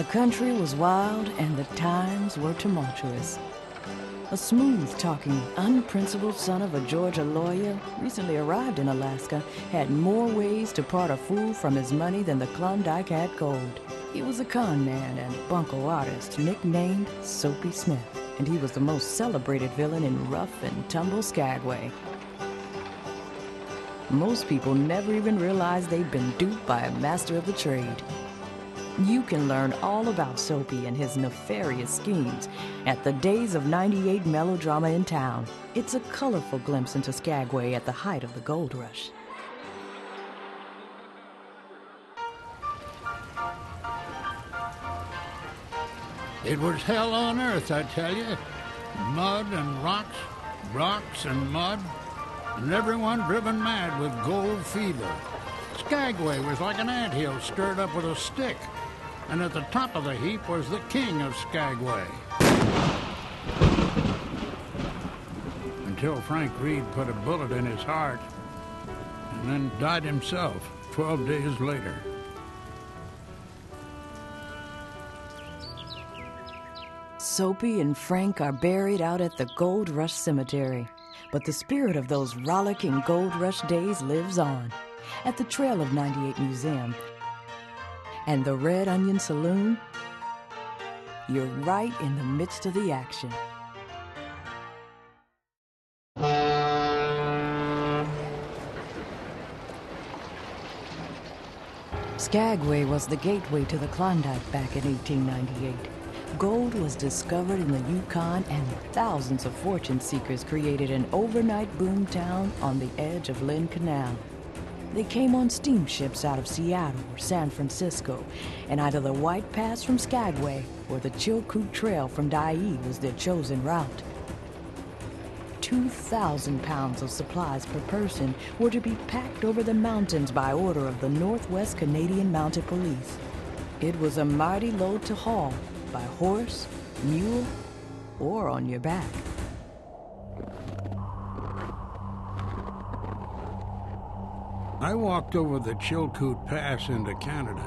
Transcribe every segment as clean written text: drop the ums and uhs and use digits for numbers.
The country was wild and the times were tumultuous. A smooth-talking, unprincipled son of a Georgia lawyer, recently arrived in Alaska, had more ways to part a fool from his money than the Klondike had gold. He was a con man and bunco artist nicknamed Soapy Smith, and he was the most celebrated villain in rough and tumble Skagway. Most people never even realized they'd been duped by a master of the trade. You can learn all about Soapy and his nefarious schemes at the Days of '98 Melodrama in Town. It's a colorful glimpse into Skagway at the height of the gold rush. It was hell on earth, I tell you. Mud and rocks, rocks and mud, and everyone driven mad with gold fever. Skagway was like an anthill stirred up with a stick, and at the top of the heap was the king of Skagway. Until Frank Reed put a bullet in his heart, and then died himself 12 days later. Soapy and Frank are buried out at the Gold Rush Cemetery, but the spirit of those rollicking Gold Rush days lives on. At the Trail of '98 Museum and the Red Onion Saloon, you're right in the midst of the action. Skagway was the gateway to the Klondike back in 1898. Gold was discovered in the Yukon, and thousands of fortune seekers created an overnight boom town on the edge of Lynn Canal. They came on steamships out of Seattle or San Francisco, and either the White Pass from Skagway or the Chilkoot Trail from Dyea was their chosen route. 2,000 pounds of supplies per person were to be packed over the mountains by order of the Northwest Canadian Mounted Police. It was a mighty load to haul, by horse, mule, or on your back. I walked over the Chilkoot Pass into Canada.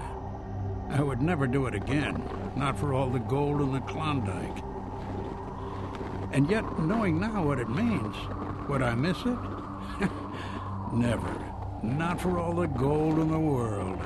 I would never do it again, not for all the gold in the Klondike. And yet, knowing now what it means, would I miss it? Never. Not for all the gold in the world.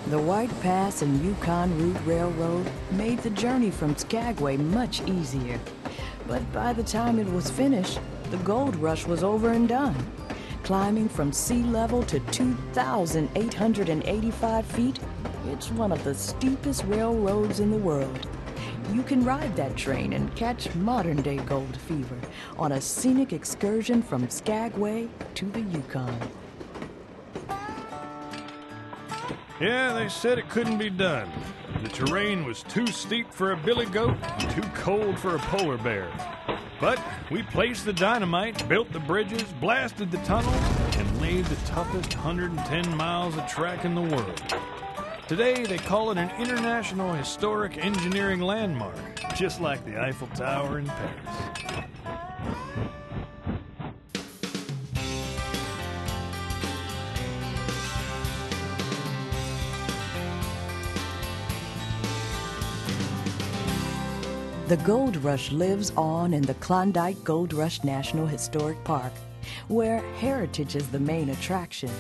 The White Pass and Yukon Route Railroad made the journey from Skagway much easier. But by the time it was finished, the gold rush was over and done. Climbing from sea level to 2,885 feet, it's one of the steepest railroads in the world. You can ride that train and catch modern-day gold fever on a scenic excursion from Skagway to the Yukon. Yeah, they said it couldn't be done. The terrain was too steep for a billy goat and too cold for a polar bear. But we placed the dynamite, built the bridges, blasted the tunnels, and laid the toughest 110 miles of track in the world. Today, they call it an International Historic Engineering Landmark, just like the Eiffel Tower in Paris. The Gold Rush lives on in the Klondike Gold Rush National Historic Park, where heritage is the main attraction.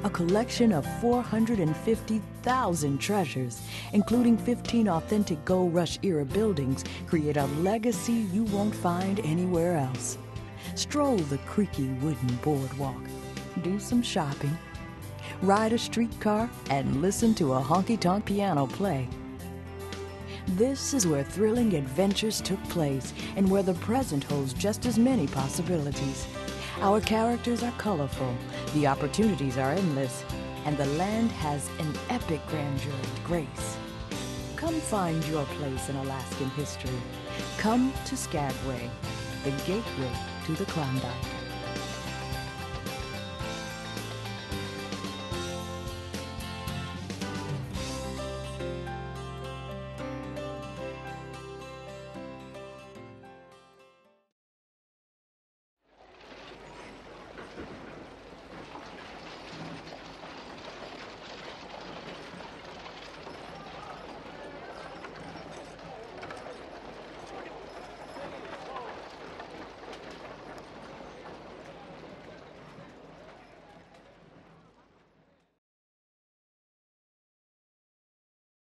A collection of 450,000 treasures, including 15 authentic Gold Rush era buildings, create a legacy you won't find anywhere else. Stroll the creaky wooden boardwalk, do some shopping, ride a streetcar, and listen to a honky-tonk piano play. This is where thrilling adventures took place and where the present holds just as many possibilities. Our characters are colorful, the opportunities are endless, and the land has an epic grandeur and grace. Come find your place in Alaskan history. Come to Skagway, the gateway to the Klondike.